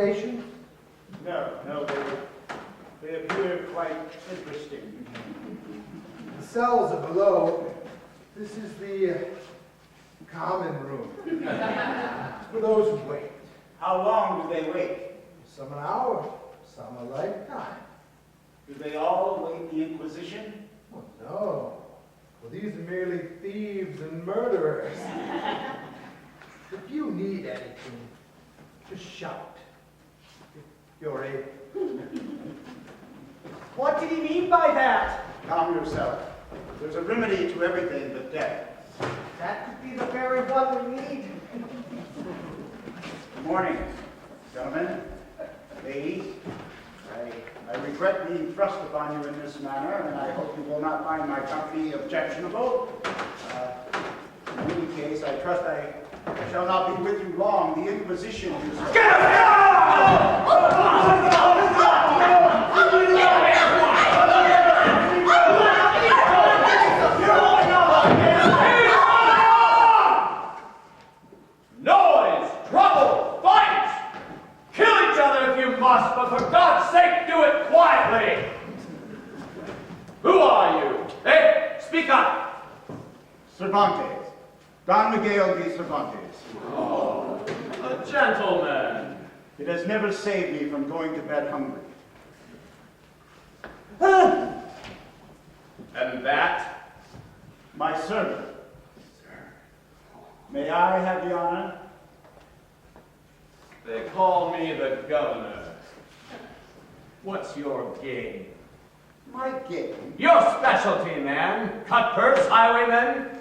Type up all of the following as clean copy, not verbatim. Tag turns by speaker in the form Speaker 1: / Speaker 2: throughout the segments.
Speaker 1: accommodations?
Speaker 2: No, they appear quite interesting.
Speaker 1: The cells are below. This is the common room. For those who wait.
Speaker 2: How long do they wait?
Speaker 1: Some an hour, some a lifetime.
Speaker 2: Do they all await the Inquisition?
Speaker 1: Oh, no. Well, these are merely thieves and murderers. If you need anything, just shout. If you're able.
Speaker 3: What did he mean by that?
Speaker 2: Calm yourself. There's a remedy to everything but death.
Speaker 3: That could be the very one we need.
Speaker 2: Good morning, gentlemen, ladies. I regret being thrust upon you in this manner, and I hope you will not find my company objectionable. In any case, I trust I shall not be with you long. The Inquisition is...
Speaker 4: Noise! Trouble! Fight! Kill each other if you must, but for God's sake, do it quietly! Who are you? Hey, speak up!
Speaker 2: Cervantes. Don Miguel de Cervantes.
Speaker 4: Oh, a gentleman.
Speaker 2: It has never saved me from going to bed hungry.
Speaker 4: And that?
Speaker 2: My servant. May I have the honor?
Speaker 4: They call me the governor. What's your game?
Speaker 2: My game?
Speaker 4: Your specialty, man. Cutpurse, highwaymen.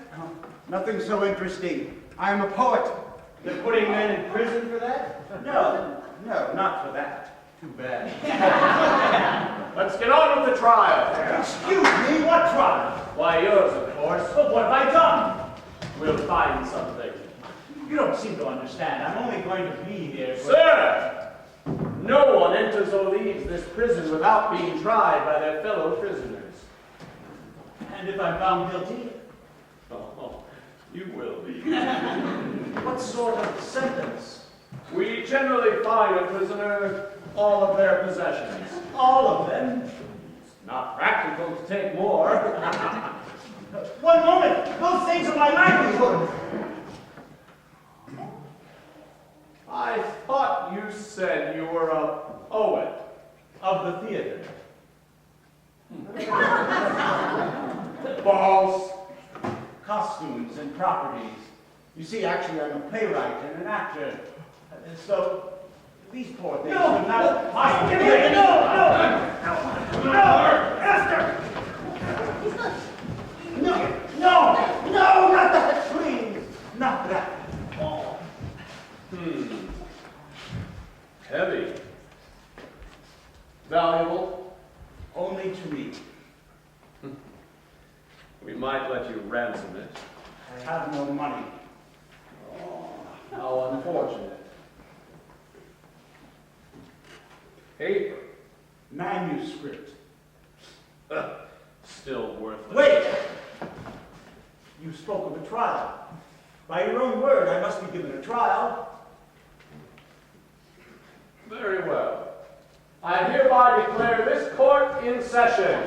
Speaker 2: Nothing so interesting. I am a poet.
Speaker 4: They're putting men in prison for that?
Speaker 2: No, not for that.
Speaker 4: Too bad. Let's get on with the trial.
Speaker 2: Excuse me, what trial?
Speaker 4: Why, yours, of course.
Speaker 2: But what have I done?
Speaker 4: We'll find something.
Speaker 2: You don't seem to understand. I'm only going to be here for...
Speaker 4: Sir! No one enters or leaves this prison without being tried by their fellow prisoners.
Speaker 2: And if I'm found guilty?
Speaker 4: Oh, you will be.
Speaker 2: What sort of sentence?
Speaker 4: We generally fine a prisoner all of their possessions.
Speaker 2: All of them?
Speaker 4: It's not practical to take more.
Speaker 2: One moment! Those things are my livelihood!
Speaker 4: I thought you said you were a poet of the theater.
Speaker 2: Balls, costumes, and properties. You see, actually, I'm a playwright and an actor. And so, these poor things do not possibly... No, Esther! No, not that, please! Not that.
Speaker 4: Heavy. Valuable.
Speaker 2: Only to me.
Speaker 4: We might let you ransom it.
Speaker 2: I have no money.
Speaker 4: Oh, how unfortunate. Paper.
Speaker 2: Manuscript.
Speaker 4: Still worthless.
Speaker 2: Wait! You spoke of a trial. By your own word, I must be given a trial.
Speaker 4: Very well. I hereby declare this court in session.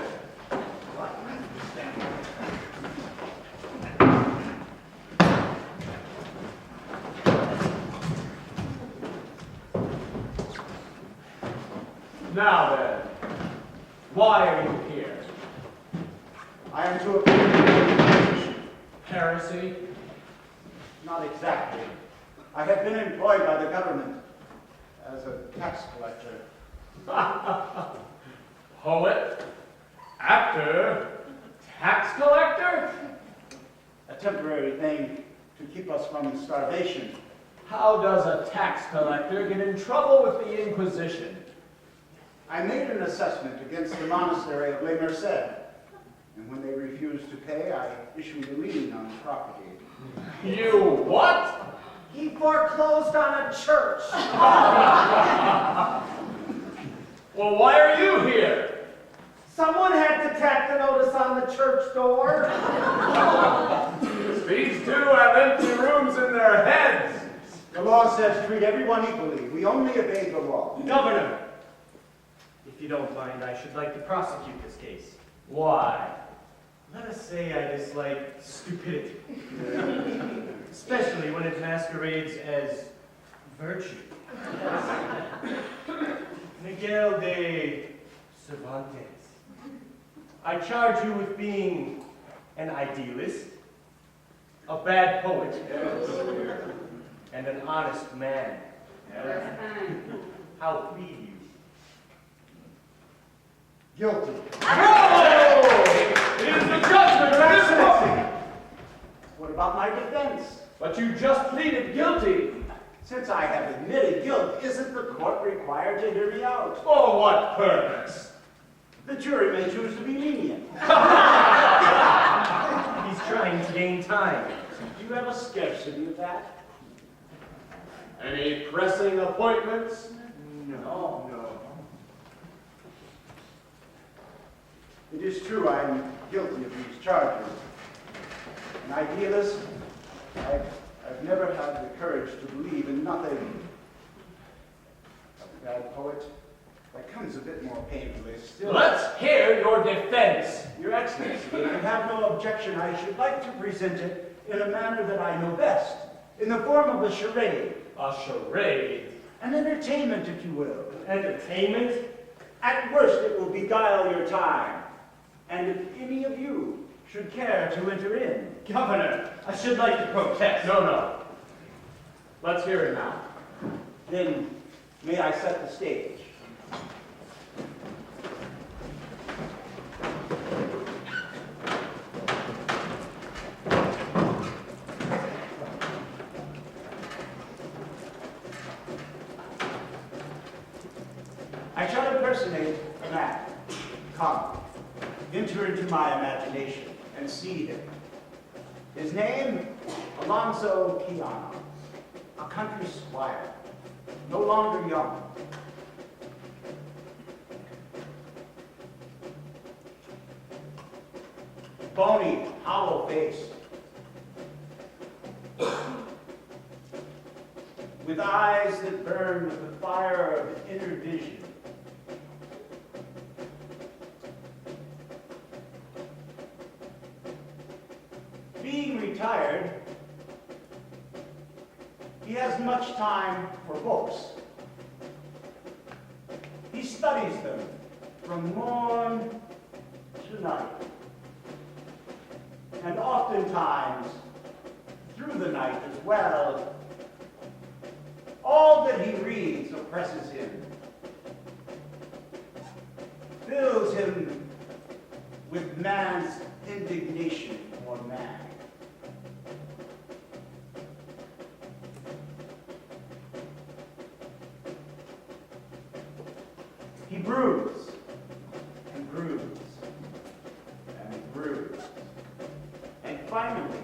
Speaker 4: Now then, why are you here?
Speaker 2: I am to appear in the Inquisition.
Speaker 4: Heresy?
Speaker 2: Not exactly. I have been employed by the government as a tax collector.
Speaker 4: Poet? Actor? Tax collector?
Speaker 2: A temporary thing to keep us from starvation.
Speaker 4: How does a tax collector get in trouble with the Inquisition?
Speaker 2: I made an assessment against the monastery of Les Merced, and when they refused to pay, I issued a lien on the property.
Speaker 4: You what?
Speaker 3: He foreclosed on a church.
Speaker 4: Well, why are you here?
Speaker 3: Someone had to tack the notice on the church door.
Speaker 4: These two have empty rooms in their heads.
Speaker 2: The law says treat everyone equally. We only obey the law.
Speaker 3: Governor, if you don't mind, I should like to prosecute this case.
Speaker 4: Why?
Speaker 3: Let us say I dislike stupidity, especially when it masquerades as virtue. Miguel de Cervantes, I charge you with being an idealist, a bad poet, and an honest man. How plead you?
Speaker 1: Guilty.
Speaker 4: Bravo! It is the judgment of this court.
Speaker 2: What about my defense?
Speaker 4: But you just pleaded guilty.
Speaker 2: Since I have admitted guilt, isn't the court required to hear me out?
Speaker 4: For what purpose?
Speaker 2: The jury may choose to be lenient.
Speaker 3: He's trying to gain time.
Speaker 2: Do you have a scarcity of that?
Speaker 4: Any pressing appointments?
Speaker 2: No. It is true I am guilty of these charges. An idealist, I've never had the courage to believe in nothing. A bad poet, that comes a bit more painfully still.
Speaker 4: Let's hear your defense.
Speaker 2: Your Excellency, if you have no objection, I should like to present it in a manner that I know best, in the form of a charade.
Speaker 4: A charade?
Speaker 2: An entertainment, if you will.
Speaker 3: Entertainment?
Speaker 2: At worst, it will beguile your time. And if any of you should care to enter in.
Speaker 3: Governor, I should like to protest.
Speaker 4: No. Let's hear it now.
Speaker 2: Then may I set the stage? I shall impersonate a man. Come, enter into my imagination and see him. His name, Alonso Quijano, a country squire, no longer young. Bony, hollow face, with eyes that burn with the fire of inner vision. Being retired, he has much time for books. He studies them from morn to night, and oftentimes through the night as well. All that he reads oppresses him, fills him with man's indignation for man. He broods and broods and broods. And finally,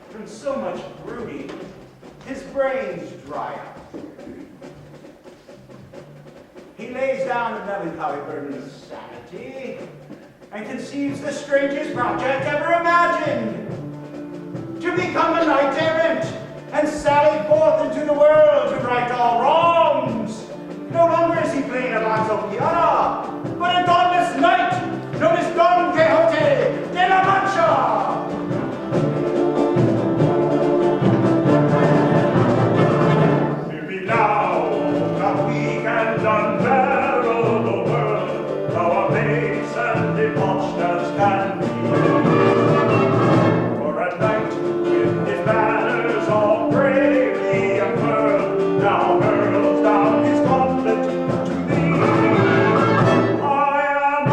Speaker 2: from so much brooding, his brains dry up. He lays down the melancholy burden of sanity and conceives the strangest project ever imagined: to become a knight errant and sally forth into the world to right all wrongs. No longer is he playing Alonso Quijano, but a dauntless knight known as Don Quixote de la Mancha. Hear me now, that we can unbarrow the world, how abased and debauched as can be. For a knight with his banners all bravely unfurled, now hurls down his gauntlet to thee. I am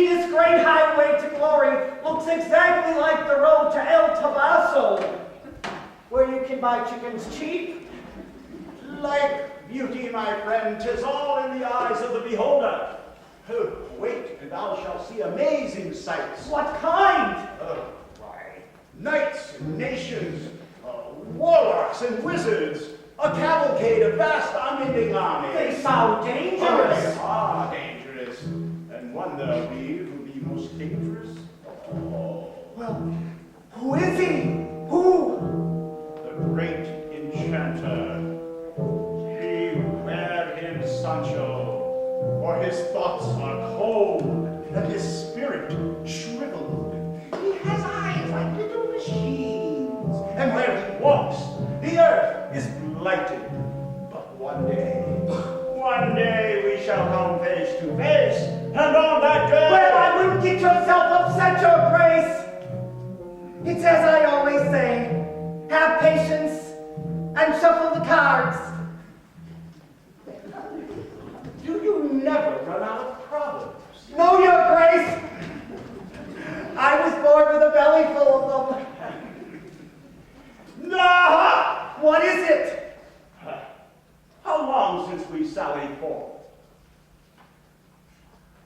Speaker 5: this great highway to glory looks exactly like the road to El Tabaso, where you can buy chickens cheap.
Speaker 2: Like beauty, my friend, 'tis all in the eyes of the beholder. Wait, and thou shalt see amazing sights.
Speaker 5: What kind?
Speaker 2: Why, knights and nations, warlocks and wizards, a cavalcade of vast unending armies.
Speaker 5: They sound dangerous.
Speaker 2: They are dangerous, and one there'll be who'll be most dangerous.
Speaker 5: Well, who is he? Who?
Speaker 2: The great enchanter. Ye wear him, Sancho, for his thoughts are cold, and his spirit shriveled. He has eyes like little machines, and where he walks, the earth is blighted. But one day we shall come face to face, and on that day...
Speaker 5: Well, I wouldn't get yourself upset, Your Grace. It's as I always say, have patience and shuffle the cards.
Speaker 2: Do you never run out of proverbs?
Speaker 5: No, Your Grace. I was born with a belly full of them.
Speaker 2: Nah!
Speaker 5: What is it?
Speaker 2: How long since we sallied forth?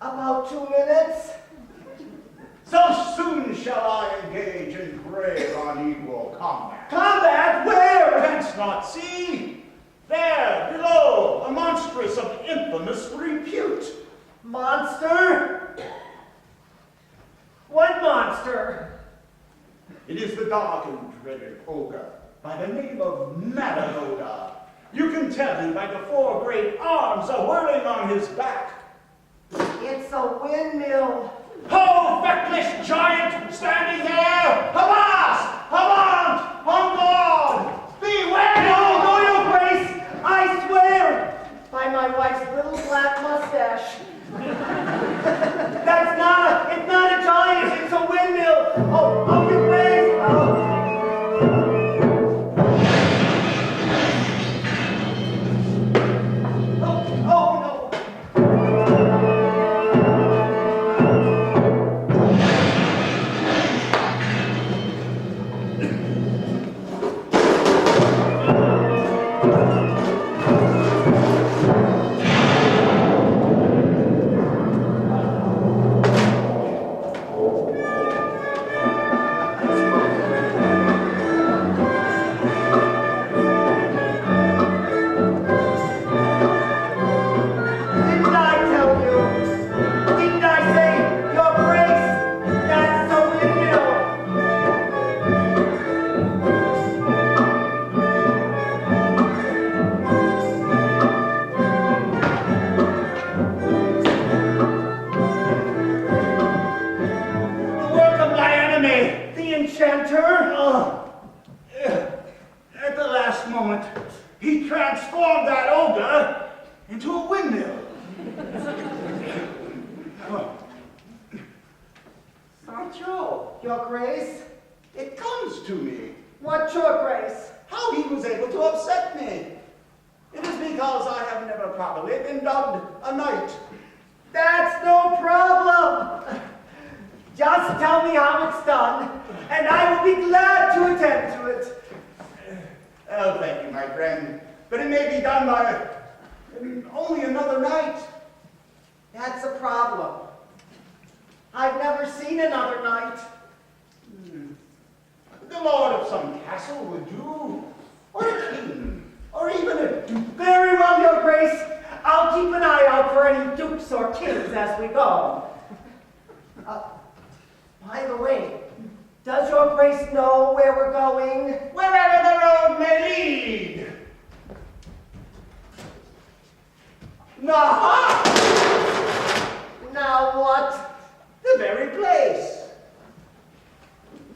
Speaker 5: About 2 minutes.
Speaker 2: So soon shall I engage in grave unequal combat.
Speaker 5: Combat? Where?
Speaker 2: Canst not see? There, below, a monstrous of infamous repute.
Speaker 5: Monster? What monster?
Speaker 2: It is the dark and dreaded ogre by the name of Madanoda. You can tell him by the 4 great arms a-whirling on his back.
Speaker 5: It's a windmill.
Speaker 2: Ho, feckless giant, standing there! Avast! Avant! On guard! Beware!
Speaker 5: No, Your Grace! I swear by my wife's little black mustache. It's not a giant, it's a windmill. Oh, Your Grace! Oh, no. Didn't I tell you? Didn't I say, Your Grace, that's the windmill?
Speaker 2: The work of my enemy!
Speaker 5: The enchanter?
Speaker 2: At the last moment, he transformed that ogre into a windmill. Sancho,
Speaker 5: Your Grace?
Speaker 2: it comes to me
Speaker 5: What, Your Grace?
Speaker 2: how he was able to upset me. It is because I have never properly been dubbed a knight.
Speaker 5: That's no problem. Just tell me how it's done, and I will be glad to attend to it.
Speaker 2: Oh, thank you, my friend. But it may be done by only another night.
Speaker 5: That's a problem. I've never seen another knight.
Speaker 2: The lord of some castle would do, or a king, or even a duke.
Speaker 5: Very well, Your Grace. I'll keep an eye out for any dukes or kings as we go. By the way, does Your Grace know where we're going?
Speaker 2: Wherever the road may lead. Nah!
Speaker 5: Now what?
Speaker 2: The very place.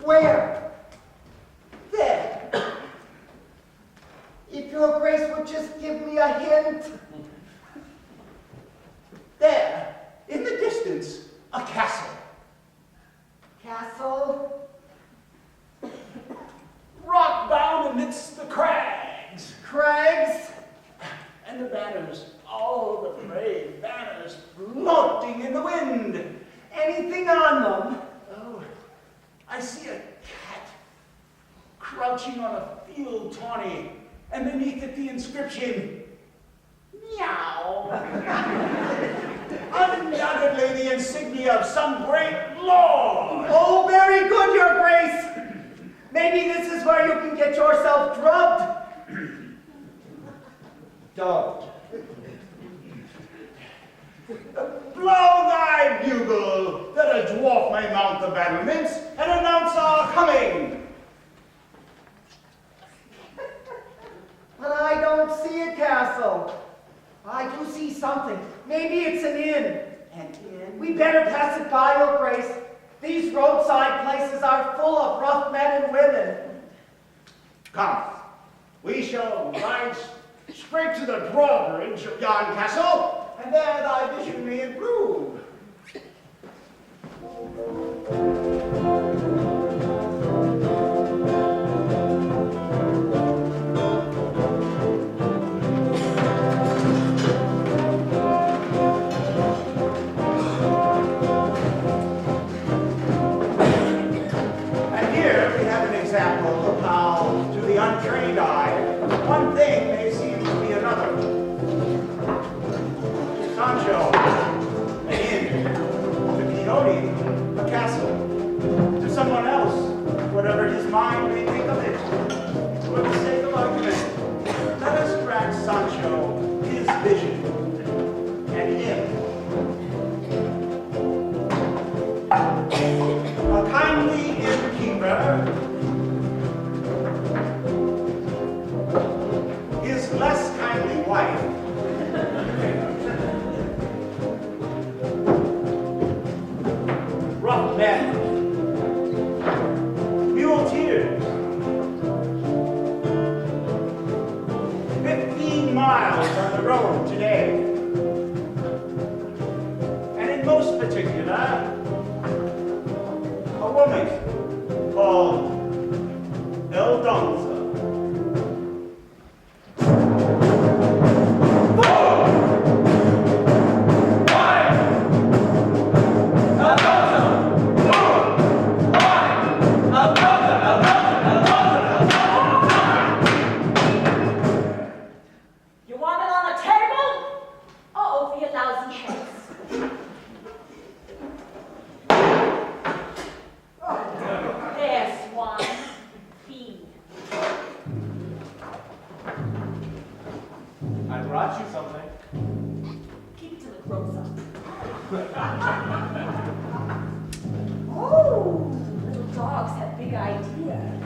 Speaker 5: Where?
Speaker 2: There.
Speaker 5: If Your Grace would just give me a hint.
Speaker 2: There. In the distance, a castle.
Speaker 5: Castle?
Speaker 2: Rock bound amidst the crags.
Speaker 5: Crags?
Speaker 2: And the banners, all the brave banners floating in the wind.
Speaker 5: anything on them?
Speaker 2: Oh, I see a cat crouching on a field tawny, and beneath it the inscription, meow. Undoubtedly the insignia of some great lord.
Speaker 5: Oh, very good, Your Grace. Maybe this is where you can get yourself drubbed. Don't.
Speaker 2: Blow thy bugle, that a dwarf may mount the battlements and announce our coming.
Speaker 5: But I don't see a castle. I do see something. Maybe it's an inn.
Speaker 2: An inn?
Speaker 5: We better pass it by, Your Grace. These roadside places are full of rough men and women.
Speaker 2: Come, we shall ride straight to the drawbridge of yon castle, and there thy vision may improve. And here we have an example of how, to the untrained eye, one thing may seem to be another. Sancho, an inn. To Quixote, a castle. To someone else, whatever his mind may think of it. For the sake of argument, let us grant Sancho his vision and him. A kindly innkeeper, his less kindly wife, rough men, muleteers, 15 miles on the road today, and in most particular, a woman called Eldonza.
Speaker 6: You want it on the table? Or over your lousy heads? There's one. Feed.
Speaker 4: I brought you something.
Speaker 6: Keep it till it grows up. Oh, little dogs have big ideas.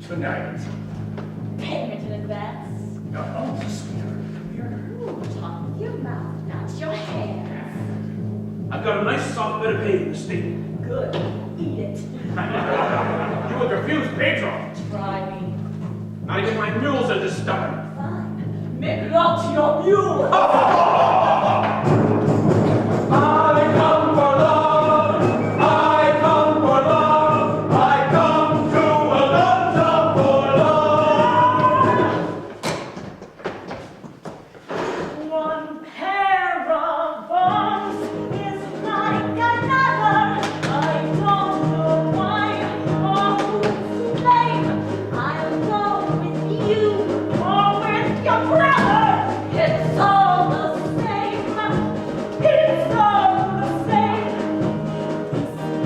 Speaker 2: Tonight.
Speaker 6: Payment in advance.
Speaker 2: Oh, sweetheart, come here.
Speaker 6: Ooh, talk with your mouth, not your hands.
Speaker 7: I've got a nice soft bit of hay in the stable.
Speaker 6: Good. Eat it.
Speaker 7: You would refuse patrons.
Speaker 6: Try me.
Speaker 7: Not even my mules are this stubborn.
Speaker 6: Fine. Make love to your mule.
Speaker 4: I come for love. I come for love. I come to Atlanta for love.
Speaker 6: One pair of arms is like another. I don't know why or who's to blame. I'll go with you or with your brother. It's all the same. It's all the same.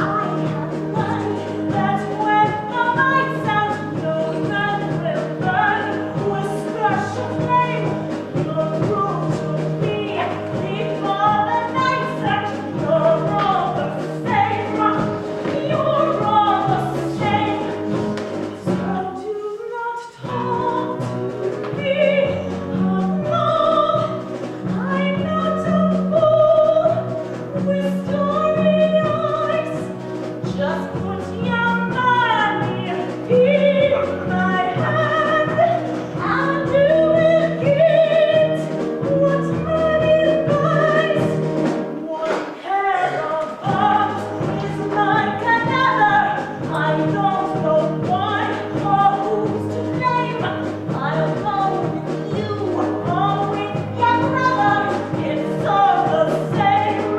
Speaker 6: I have learned that when the lights out, no man will burn with special flame. Your rule to me before the night's out. You're all the same. You're all the same. So do not talk to me of love. I'm not a fool with story eyes. Just put your money in my hand, and you will get what money buys. One pair of arms is like another. I don't know why or who's to blame. I'll go with you or with your brother. It's all the same.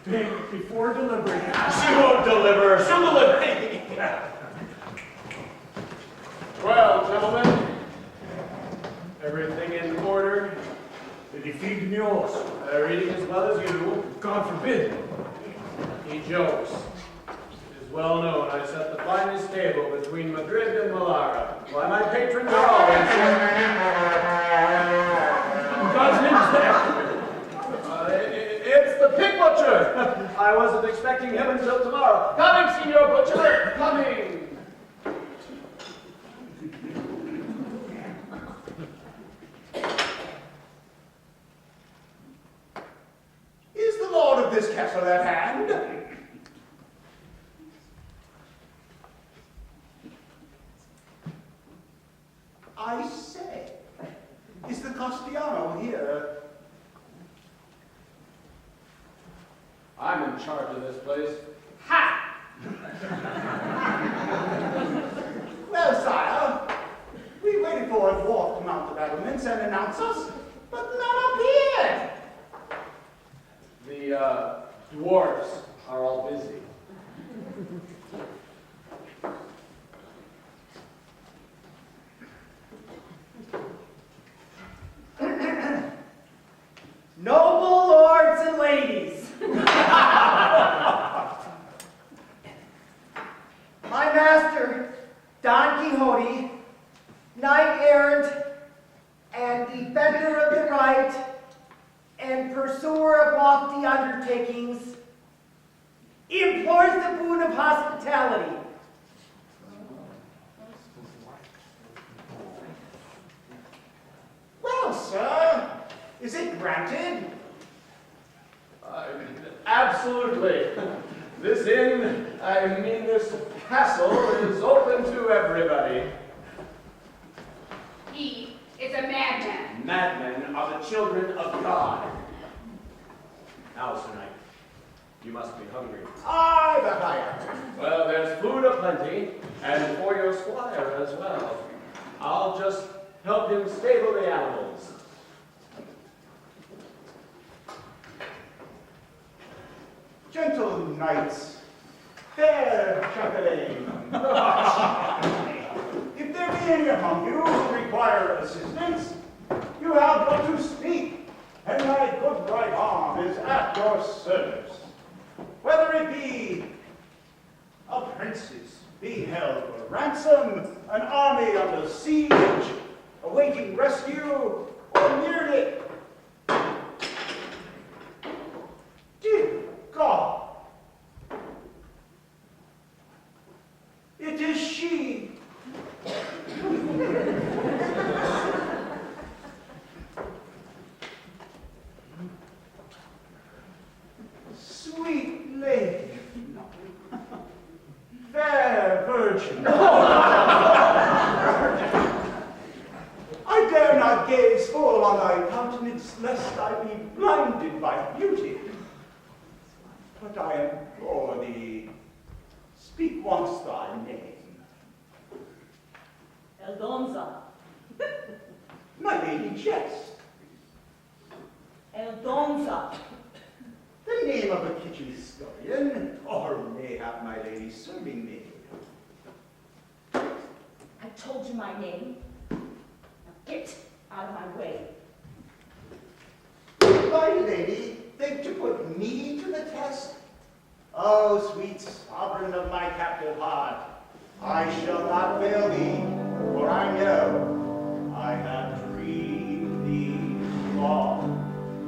Speaker 7: payment before delivery.
Speaker 4: She won't deliver. She'll deliver. Well, gentlemen, everything in order?
Speaker 7: Did you feed the mules?
Speaker 4: They're eating as well as you.
Speaker 7: God forbid.
Speaker 4: He jokes. It is well known I set the finest table between Madrid and Malara. Why, my patrons are always
Speaker 7: In God's name is that?
Speaker 4: It's the pig butcher. I wasn't expecting him until tomorrow. Coming, Senor Butcher, coming.
Speaker 2: Is the lord of this castle at hand? I say, is the Castellano here?
Speaker 4: I'm in charge of this place.
Speaker 2: Ha! Well, sire, we waited for a dwarf to mount the battlements and announce us, but none appeared.
Speaker 4: The dwarves are all busy.
Speaker 5: Noble lords and ladies, my master, Don Quixote, knight errant and defender of the right and pursuer of lofty undertakings, implores the boon of hospitality.
Speaker 2: Well, sir, is it granted?
Speaker 4: Absolutely. This inn, I mean this castle, is open to everybody.
Speaker 8: He is a madman.
Speaker 4: Madmen are the children of God. Now, Sir Knight, you must be hungry.
Speaker 2: Aye, that I am.
Speaker 4: Well, there's food aplenty, and for your squire as well. I'll just help him stable the animals.
Speaker 2: Gentle knights, fair Chapelaine, if there be any among you who require assistance, you have but to speak, and my good right arm is at your service. Whether it be a princess being held for ransom, an army under siege, awaiting rescue, or merely... Dear God! It is she! Sweet lady, fair virgin. I dare not gaze full on thy countenance, lest I be blinded by beauty. But I implore thee, speak once thy name.
Speaker 6: Eldonza.
Speaker 2: My lady jest.
Speaker 6: Eldonza.
Speaker 2: The name of a kitchen scullion, or mayhap my lady's serving maid.
Speaker 6: I told you my name. Now get out of my way.
Speaker 2: My lady, think to put me to the test? Oh, sweet sovereign of my captive heart, I shall not fail thee, for I know I have dreamed thee long,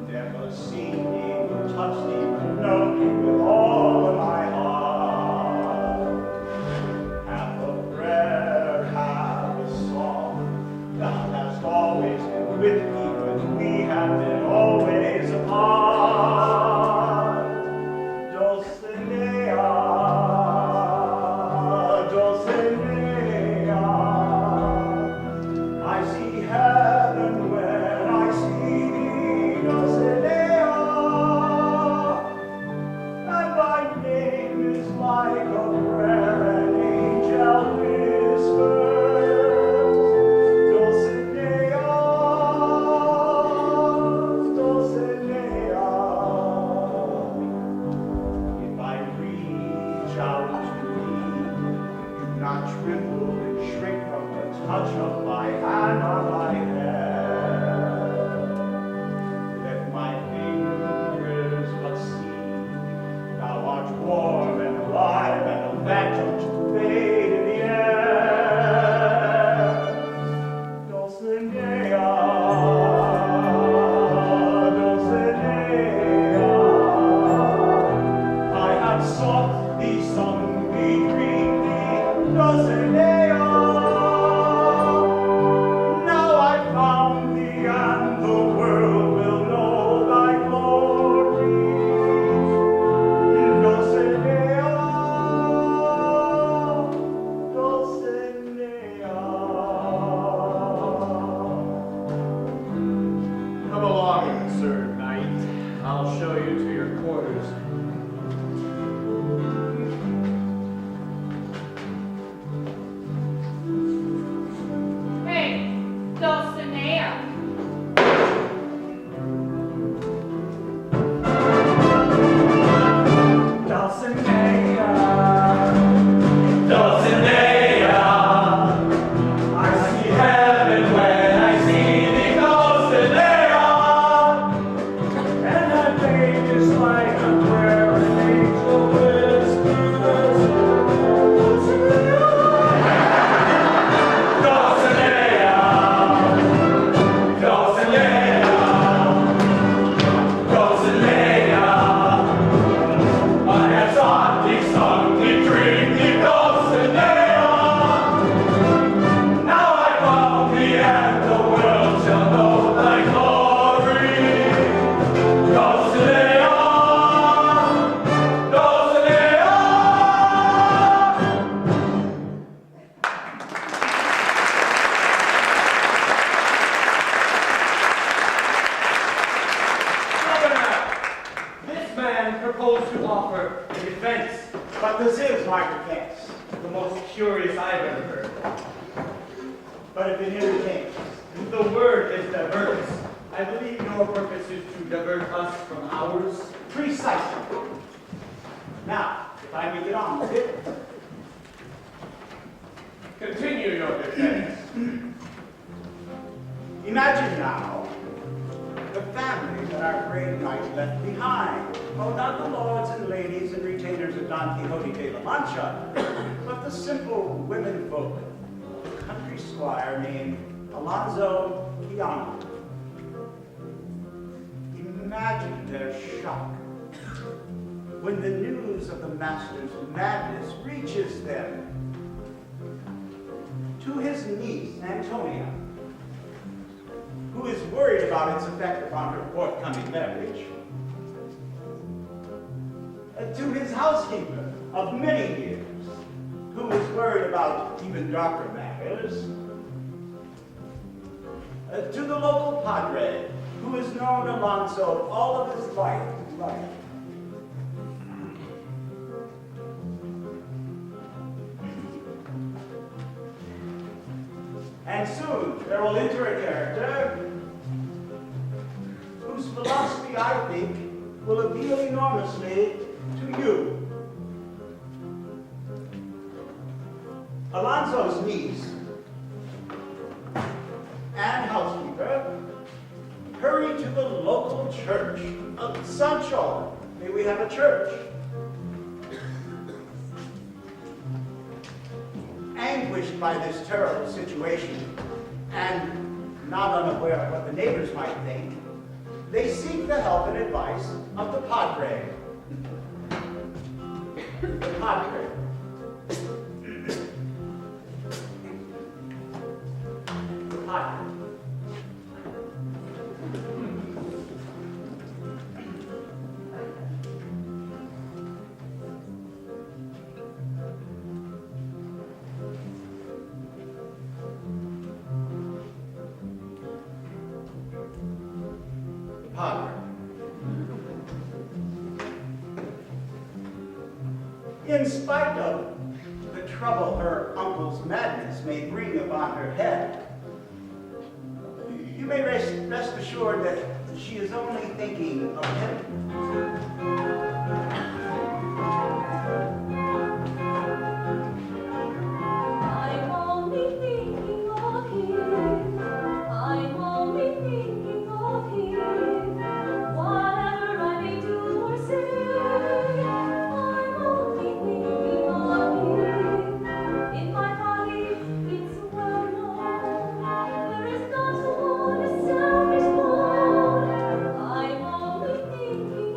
Speaker 2: never seen thee, touched thee, known thee with all of my heart. Half a prayer, half a song, thou hast always been with me when we have been always apart. Dulcinea, Dulcinea, I see heaven when I see thee, Dulcinea.
Speaker 4: I'll show you to your quarters.
Speaker 8: Hey, Dulcinea.
Speaker 4: Dulcinea, I see heaven when I see thee, Dulcinea.
Speaker 7: And that babe is like a prayer an angel whispers.
Speaker 4: Dulcinea, Dulcinea, Dulcinea. I have sought thee, sung thee, dreamed thee, Dulcinea. Now I found thee, and the world shall know thy glory. Dulcinea, Dulcinea. Governor, this man proposed to offer a defense,
Speaker 2: But this is my defense.
Speaker 3: the most curious I've ever heard.
Speaker 2: But if it entertains,
Speaker 3: The word is divert. I believe your purpose is to divert us from ours.
Speaker 2: precisely. Now, if I may get on with it,
Speaker 4: Continue your defense.
Speaker 2: imagine now the family that our great knight left behind. Oh, not the lords and ladies and retainers of Don Quixote de la Mancha, but the simple women folk, a country squire named Alonso Quijano. Imagine their shock when the news of the master's madness reaches them. To his niece, Antonia, who is worried about its effect upon her forthcoming marriage. To his housekeeper of many years, who is worried about even darker matters. To the local padre, who has known Alonso all of his life. And soon there will enter a character whose philosophy, I think, will appeal enormously to you. Alonso's niece and housekeeper hurry to the local church of Sancho. May we have a church? Anguished by this terrible situation and not unaware of what the neighbors might think, they seek the help and advice of the padre. The padre. The padre. Padre. In spite of the trouble her uncle's madness may bring upon her head, you may rest assured that she is only thinking of him.
Speaker 6: I'm only thinking of him. I'm only thinking of him. Whatever I may do or say, I'm only thinking of him. In my body, it's well known. There is not one selfish bone. I'm only thinking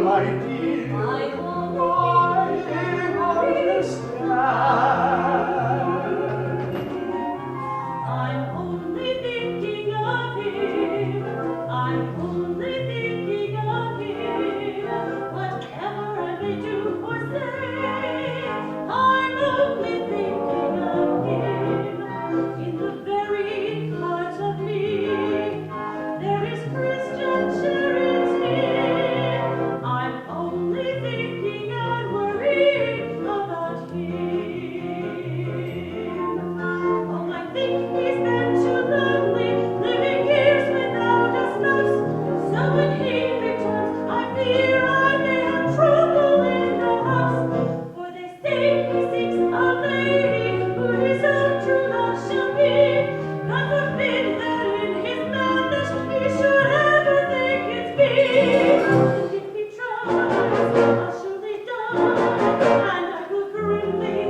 Speaker 7: my dear, I
Speaker 6: I'm only thinking of him. I'm only thinking of him. Whatever I may do or say, I'm only thinking of him. In the very heart of me, there is Christian charity. I'm only thinking and worrying about him. Oh, I think he's been too lonely, living years without a spouse. So when he returns, I fear I may have trouble in the house. For they say he seeks a lady who his own true love shall be. God forbid that in his madness he should ever think it's me. And if he tries, I'll surely die, and I will grimly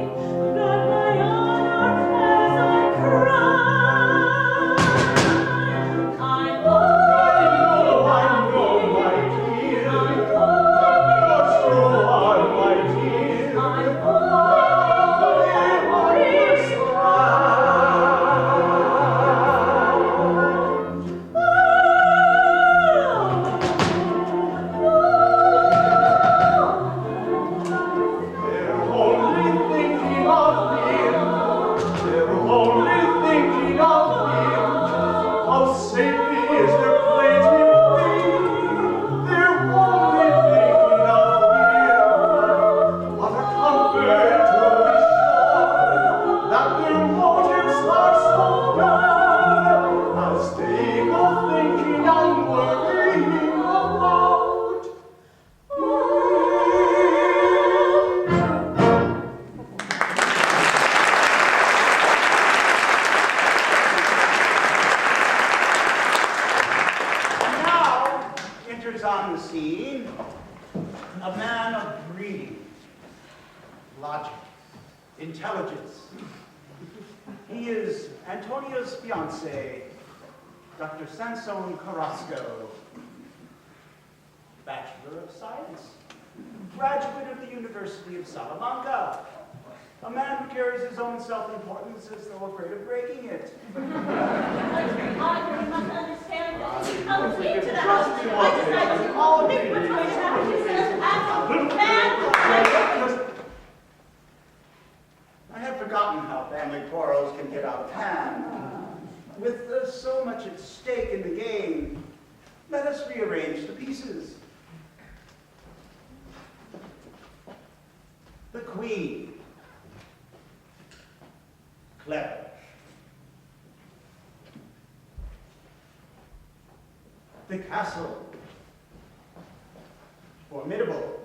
Speaker 6: guard my honor as I cry. I'm only
Speaker 7: my dear,
Speaker 6: I'm
Speaker 7: you're
Speaker 6: only
Speaker 7: so hard, my dear.
Speaker 6: I'm only
Speaker 7: They're only thinking of him. They're only thinking of him. How safely is their plaintive thing. They're only thinking of him. What a comfort to be sure that their motives are so pure as they go thinking and worrying about me.
Speaker 2: Now enters on the scene a man of breeding, logic, intelligence. He is Antonio's fiancé, Dr. Sansone Carrasco, Bachelor of Science, graduate of the University of Salamanca, a man who carries his own self-importance as though afraid of breaking it.
Speaker 6: I must understand that he comes into the house. I decide to all think what's going to happen to him as a man.
Speaker 2: I had forgotten how family quarrels can get out of hand. With so much at stake in the game, let us rearrange the pieces. The queen. Clever. The castle. Formidable.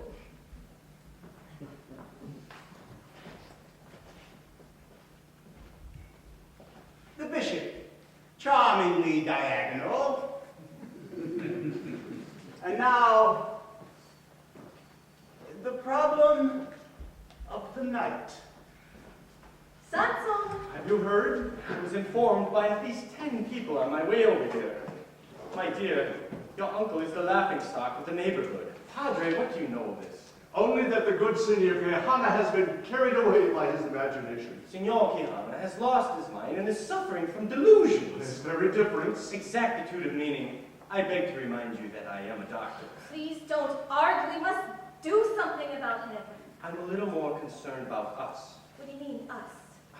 Speaker 2: The bishop. Charmingly diagonal. And now, the problem of the night.
Speaker 6: Sansone.
Speaker 3: Have you heard? I was informed by at least 10 people on my way over here. My dear, your uncle is the laughingstock of the neighborhood. Padre, what do you know of this?
Speaker 7: Only that the good Signor Quijana has been carried away by his imagination.
Speaker 3: Signor Quijana has lost his mind and is suffering from delusions.
Speaker 7: This very difference.
Speaker 3: Exactitude of meaning. I beg to remind you that I am a doctor.
Speaker 9: Please don't argue. We must do something about him.
Speaker 3: I'm a little more concerned about us.
Speaker 9: What do you mean, us?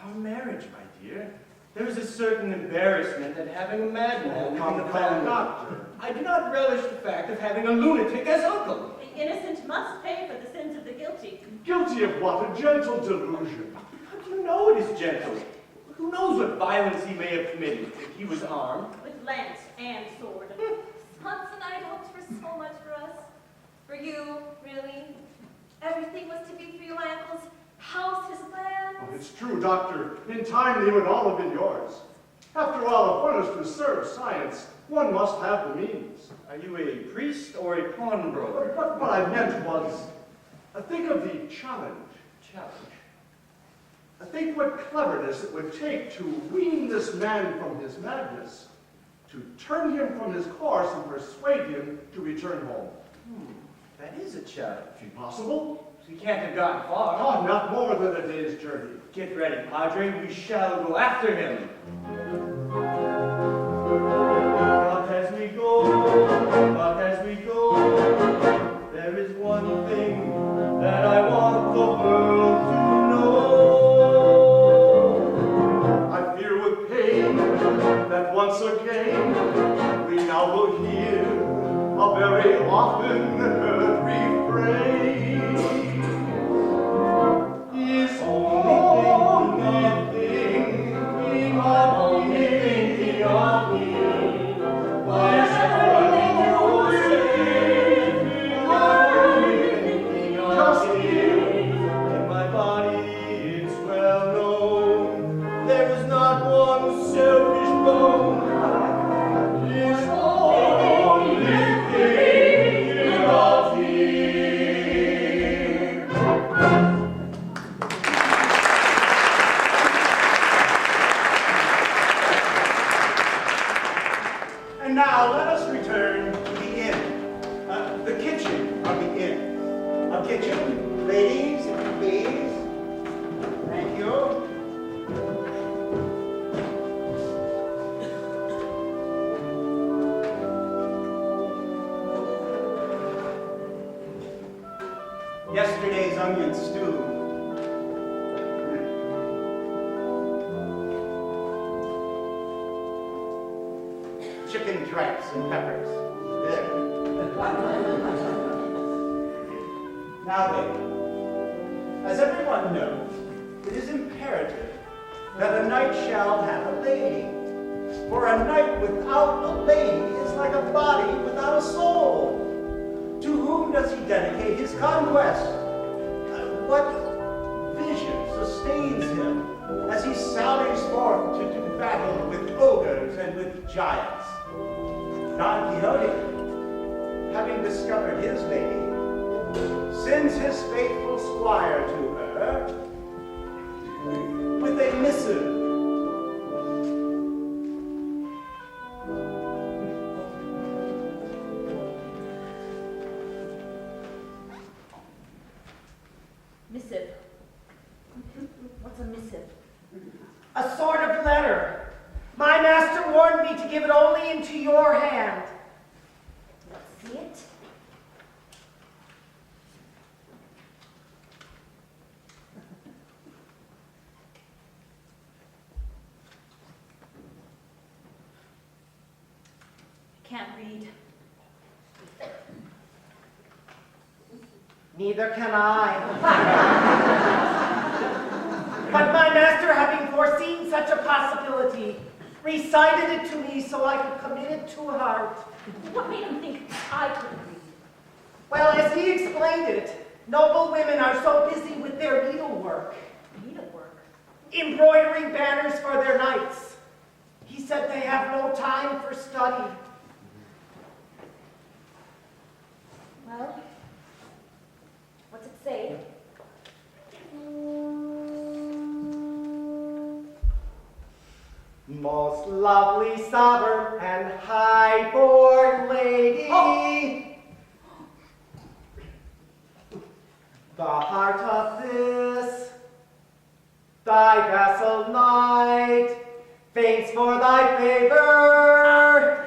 Speaker 3: Our marriage, my dear. There is a certain embarrassment at having a madman in the family.
Speaker 7: Doctor.
Speaker 3: I do not relish the fact of having a lunatic as uncle.
Speaker 6: The innocent must pay for the sins of the guilty.
Speaker 7: Guilty of what? A gentle delusion.
Speaker 3: How do you know it is gentle? Who knows what violence he may have committed if he was armed?
Speaker 6: With lance and sword.
Speaker 9: Hans and I hoped for so much for us. For you, really. Everything was to be for you, my uncle's house, his land.
Speaker 7: Oh, it's true, Doctor. In time, they would all have been yours. After all, if one is to serve science, one must have the means.
Speaker 3: Are you a priest or a pawnbroker?
Speaker 7: But what I meant was, think of the challenge.
Speaker 3: Challenge.
Speaker 7: Think what cleverness it would take to wean this man from his madness, to turn him from his course and persuade him to return home.
Speaker 2: That is a challenge.
Speaker 7: Impossible?
Speaker 3: We can't have gotten far.
Speaker 7: Oh, not more than a day's journey.
Speaker 3: Get ready, Padre. We shall go after him. But as we go, there is one thing that I want the world to know.
Speaker 7: I fear with pain that once again we now will hear a very often heard refrain.
Speaker 3: Is only thinking of me. Just here in my body, it's well known. There is not one selfish bone. Is only thinking of him.
Speaker 2: And now let us return to the inn, the kitchen of the inn. A kitchen, ladies, if you please. Thank you. Yesterday's onion stew. Chicken dripes and peppers. Good. Now then, as everyone knows, it is imperative that a knight shall have a lady. For a knight without a lady is like a body without a soul. To whom does he dedicate his conquest? What vision sustains him as he sallies forth to do battle with ogres and with giants? Don Quixote, having discovered his lady, sends his faithful squire to her with a missive.
Speaker 9: Missive. What's a missive?
Speaker 5: A sort of letter. My master warned me to give it only into your hand.
Speaker 9: Let's see it. I can't read.
Speaker 5: Neither can I. But my master, having foreseen such a possibility, recited it to me so I could commit it to heart.
Speaker 9: What made him think I couldn't read?
Speaker 5: Well, as he explained it, noble women are so busy with their needlework,
Speaker 9: Needlework.
Speaker 5: embroidering banners for their knights. He said they have no time for study.
Speaker 9: Well, what's it say?
Speaker 5: Most lovely sovereign and high-born lady, the heart of this thy vassal knight faints for thy favor.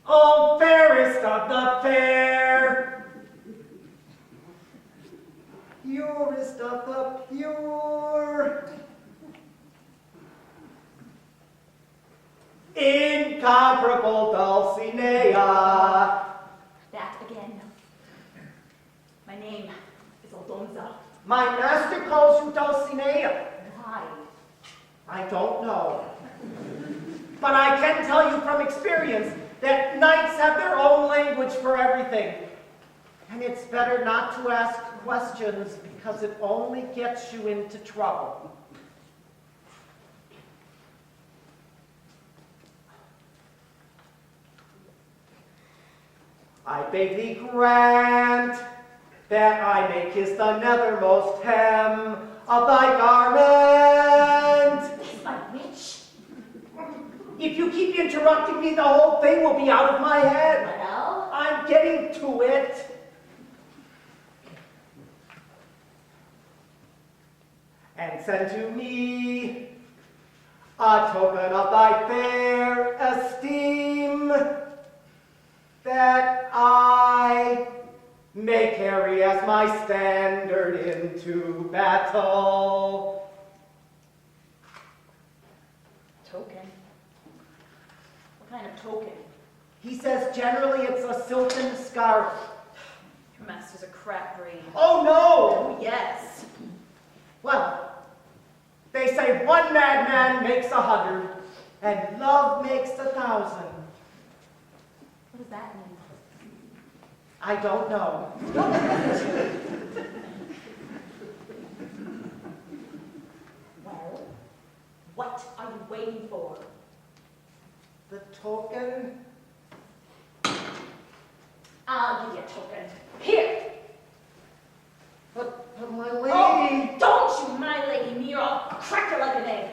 Speaker 5: O fairest of the fair, purest of the pure, incomparable Dulcinea.
Speaker 9: That again. My name is Aldonza.
Speaker 5: My master calls you Dulcinea.
Speaker 9: Why?
Speaker 5: I don't know. But I can tell you from experience that knights have their own language for everything. And it's better not to ask questions because it only gets you into trouble. I beg thee grant that I may kiss the nethermost hem of thy garment.
Speaker 9: Kiss my witch.
Speaker 5: If you keep interrupting me, the whole thing will be out of my head.
Speaker 9: Well,
Speaker 5: I'm getting to it. and send to me a token of thy fair esteem, that I may carry as my standard into battle.
Speaker 6: Token? What kind of token?
Speaker 5: He says generally it's a silken scarf.
Speaker 6: Your master's a crap brain.
Speaker 5: Oh no!
Speaker 6: Oh, yes.
Speaker 5: Well, they say one madman makes 100, and love makes 1,000.
Speaker 6: What does that mean?
Speaker 5: I don't know.
Speaker 6: Well, what are you waiting for?
Speaker 5: The token?
Speaker 6: I'll give you a token. Here!
Speaker 5: But my lady...
Speaker 6: Oh, don't you, my lady, me, or I'll crack you like an egg.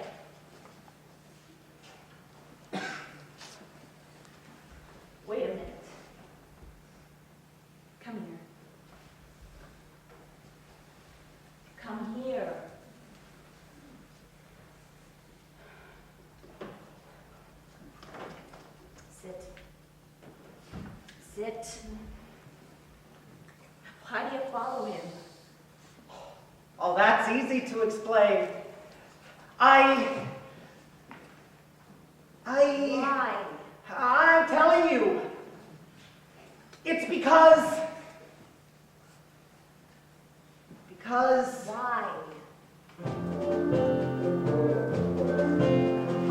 Speaker 6: Wait a minute. Come here. Come here. Sit. Sit. Why do you follow him?
Speaker 5: Oh, that's easy to explain.
Speaker 6: Why?
Speaker 5: I'm telling you. It's because...
Speaker 6: Why?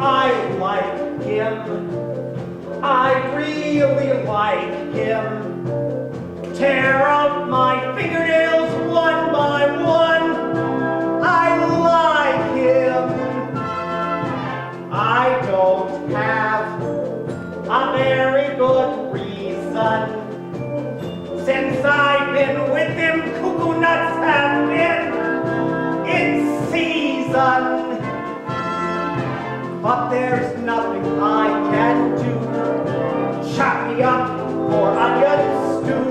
Speaker 5: I like him. I really like him. Tear out my fingernails one by one. I like him. I don't have a very good reason. Since I've been with him, cuckoo nuts have been in season. But there's nothing I can do. Chop me up for onion stew.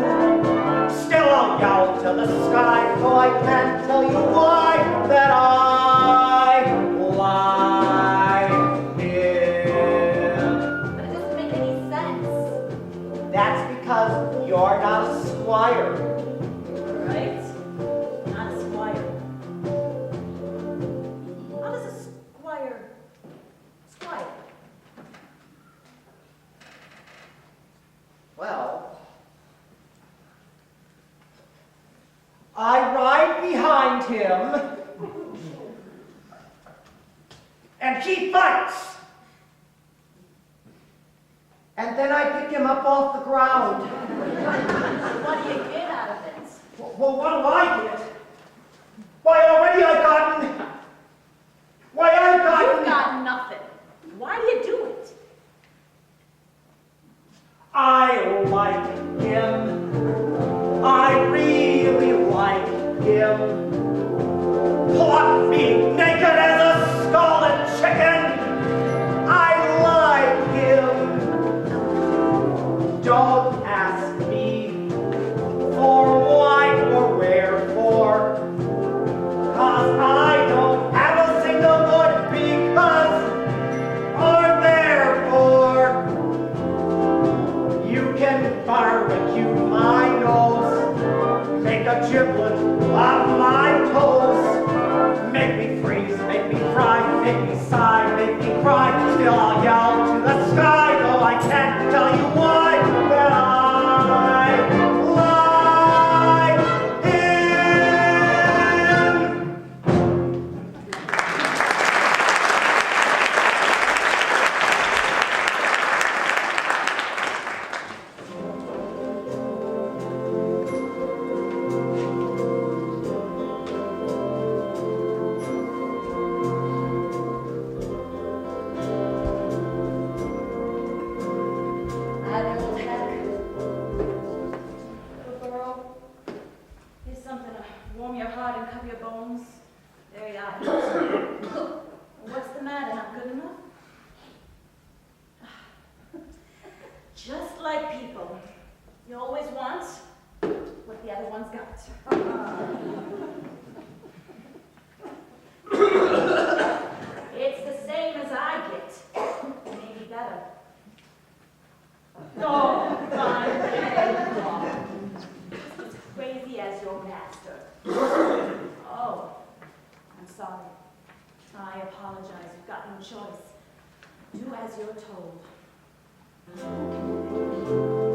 Speaker 5: Still I'll yell to the sky, though I can't tell you why, that I like him.
Speaker 6: But it doesn't make any sense.
Speaker 5: That's because you're not a squire.
Speaker 6: Right? Not a squire. How does a squire?
Speaker 5: Well, I ride behind him, and he fights. And then I pick him up off the ground.
Speaker 6: What do you get out of it?
Speaker 5: Well, what do I get? Why, already I've gotten...
Speaker 6: You've got nothing. Why do you do it?
Speaker 5: I like him. I really like him. Pluck me naked as a scalded chicken. I like him. Don't ask me for why or wherefore, 'cause I don't have a single good because or therefore. You can barbecue my nose, make a giblet of my toes, make me freeze, make me fry, make me sigh, make me cry. Still I'll yell to the sky, though I can't tell you why, that I like him.
Speaker 6: That old heck. Little girl, here's something to warm your heart and cover your bones. There you are. What's the matter? Not good enough? Just like people. You always want what the other one's got. me as your master. Oh, I'm sorry. I apologize. You've got no choice. Do as you're told. Who can it be?